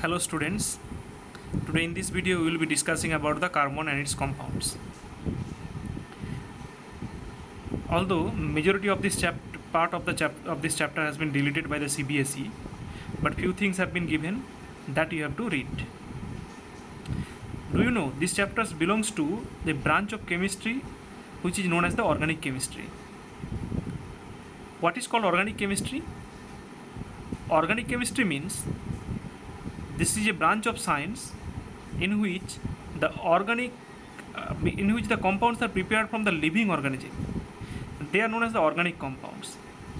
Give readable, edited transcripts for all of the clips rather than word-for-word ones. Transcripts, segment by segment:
Hello students, today in this video we will be discussing about the carbon and its compounds. Although majority of this part of this chapter has been deleted by the CBSE, but few things have been given that you have to read. Do you know this chapter belongs to the branch of chemistry which is known as the organic chemistry. What is called organic chemistry? Organic chemistry means this is a branch of science in which the compounds are prepared from the living organism. They are known as the organic compounds.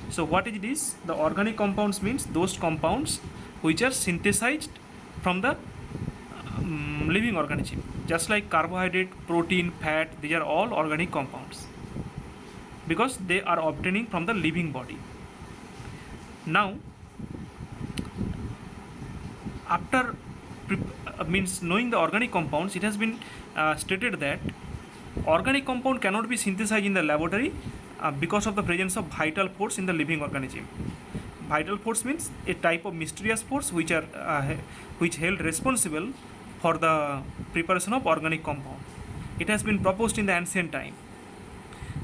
So what is this? The organic compounds means those compounds which are synthesized from the living organism. Just like carbohydrate, protein, fat, these are all organic compounds because they are obtaining from the living body. Now, after knowing the organic compounds, it has been stated that organic compound cannot be synthesized in the laboratory because of the presence of vital force in the living organism. Vital force means a type of mysterious force which held responsible for the preparation of organic compound. It has been proposed in the ancient time.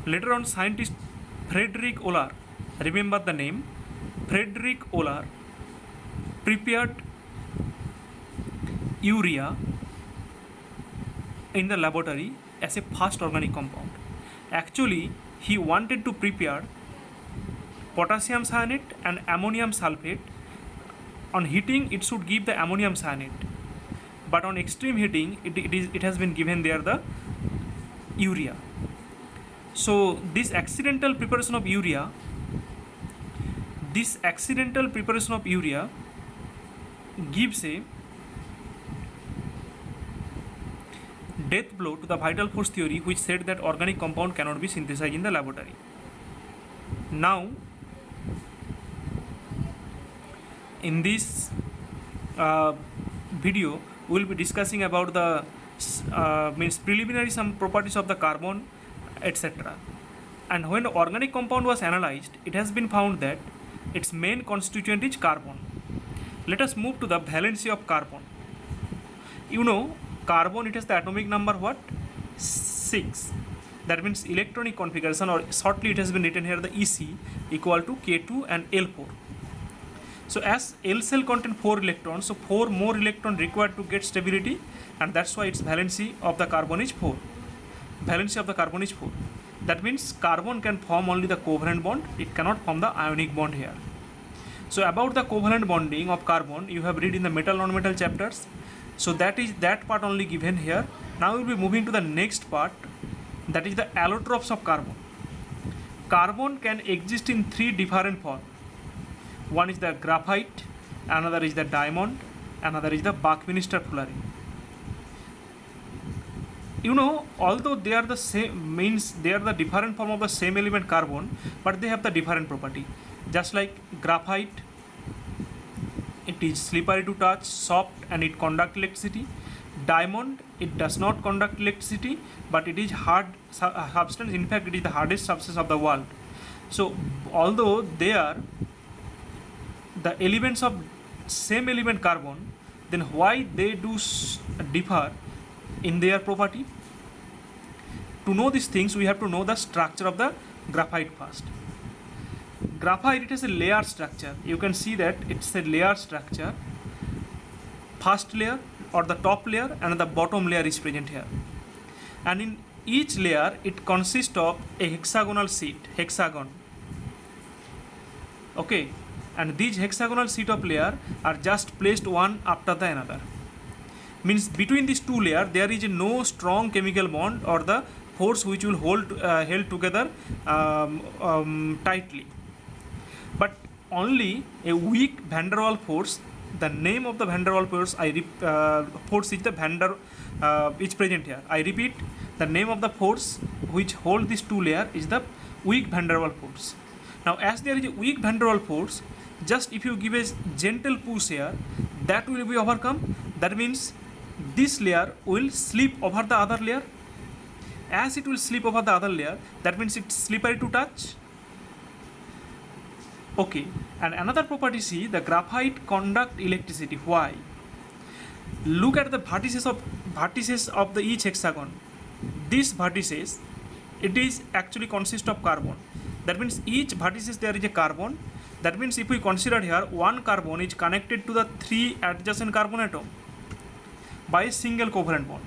Later on, scientist Frederick Euler, remember the name, Frederick Euler prepared urea in the laboratory as a first organic compound. Actually, he wanted to prepare potassium cyanate and ammonium sulfate. On heating, it should give the ammonium cyanate, but on extreme heating, it has been given there the urea. So this accidental preparation of urea gives a death blow to the vital force theory, which said that organic compound cannot be synthesized in the laboratory. Now, in this video, we will be discussing about the preliminary some properties of the carbon, etc. And when organic compound was analyzed, it has been found that its main constituent is carbon. Let us move to the valency of carbon. You know, carbon, it has the atomic number what? 6. That means electronic configuration, or shortly it has been written here the EC equal to K2 and L4. So as L cell contain 4 electrons, so 4 more electrons required to get stability, and that's why its valency of the carbon is 4. Valency of the carbon is 4. That means carbon can form only the covalent bond, it cannot form the ionic bond here. So about the covalent bonding of carbon, you have read in the metal non-metal chapters. So that part only given here. Now we will be moving to the next part, that is the allotropes of carbon. Carbon can exist in 3 different forms. One is the graphite, another is the diamond, another is the Buckminster fullerene. You know, although they are the same, means they are the different form of the same element carbon, but they have the different property. Just like graphite, it is slippery to touch, soft, and it conducts electricity. Diamond, it does not conduct electricity, but it is hard substance. In fact, it is the hardest substance of the world. So although they are the elements of same element carbon, then why they do differ in their property? To know these things, we have to know the structure of the graphite first. Graphite, it has a layer structure. You can see that it's a layer structure. First layer or the top layer and the bottom layer is present here. And in each layer, it consists of a hexagonal sheet, hexagon. Okay, and these hexagonal sheet of layer are just placed one after the another. Means between these two layers, there is no strong chemical bond or the force which will held together tightly, but only a weak van der Waals force. The name of the van der Waals force is the is present here. I repeat, the name of the force which hold these two layers is the weak van der Waals force. Now, as there is a weak van der Waals force, just if you give a gentle push here, that will be overcome. That means this layer will slip over the other layer. As it will slip over the other layer, that means it's slippery to touch. Okay, and another property, see, the graphite conduct electricity. Why? Look at the vertices of the each hexagon. These vertices, it is actually consist of carbon. That means each vertices there is a carbon. That means if we consider here, one carbon is connected to the 3 adjacent carbon atom by a single covalent bond.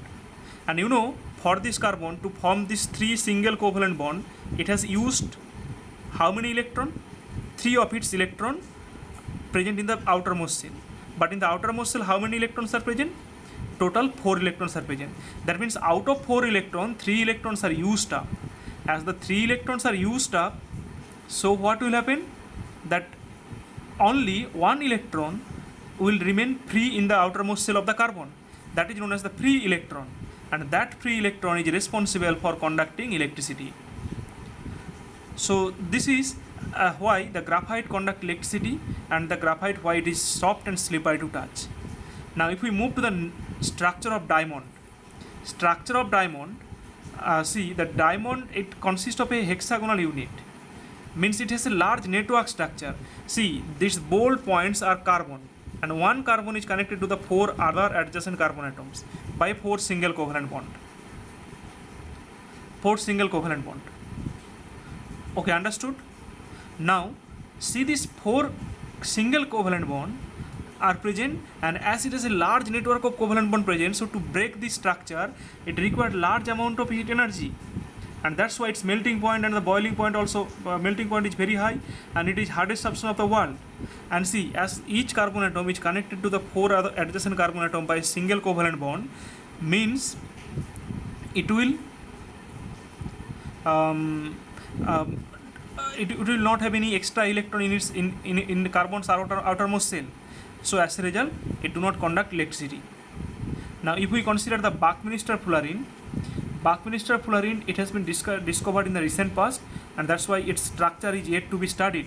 And you know, for this carbon to form this 3 single covalent bond, it has used how many electron? 3 of its electron present in the outermost shell. But in the outermost shell, how many electrons are present? Total 4 electrons are present. That means out of 4 electrons, 3 electrons are used up. As the 3 electrons are used up, so what will happen? That only 1 electron will remain free in the outermost shell of the carbon. That is known as the free electron. And that free electron is responsible for conducting electricity. So this is why the graphite conduct electricity, and the graphite why it is soft and slippery to touch. Now if we move to the structure of diamond, see the diamond, it consists of a hexagonal unit, means it has a large network structure. See, these bold points are carbon, and one carbon is connected to the 4 other adjacent carbon atoms by 4 single covalent bond. Okay, understood? Now see, these 4 single covalent bond are present, and as it is a large network of covalent bond present, so to break this structure it required large amount of heat energy, and that's why its melting point and the boiling point also, melting point is very high, and it is hardest substance of the world. And see, as each carbon atom is connected to the 4 other adjacent carbon atom by a single covalent bond, means it will it will not have any extra electron in its in the carbon's outermost shell. So as a result, it do not conduct electricity. Now if we consider the Buckminster fullerene, it has been discovered in the recent past, and that's why its structure is yet to be studied.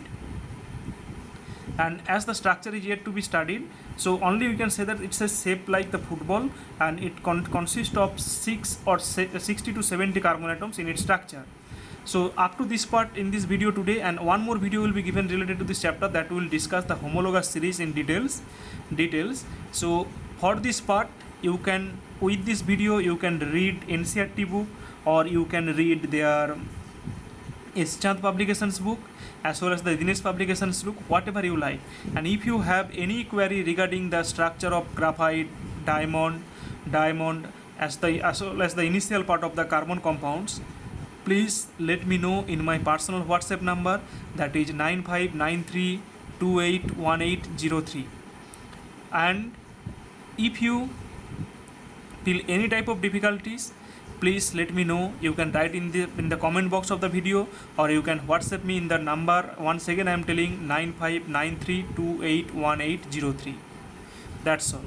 And as the structure is yet to be studied, so only we can say that it's a shape like the football, and it consists of 60 to 70 carbon atoms in its structure. So up to this part in this video today, and one more video will be given related to this chapter, that will discuss the homologous series in details. So for this part, you can, with this video you can read NCERT book, or you can read their Eschandt publications book, as well as the Dinesh publications book, whatever you like. And if you have any query regarding the structure of graphite, diamond, as well as the initial part of the carbon compounds, please let me know in my personal WhatsApp number, that is 9593281803. And if you feel any type of difficulties, please let me know. You can write in the comment box of the video, or you can WhatsApp me in the number. Once again I am telling 9593281803. That's all.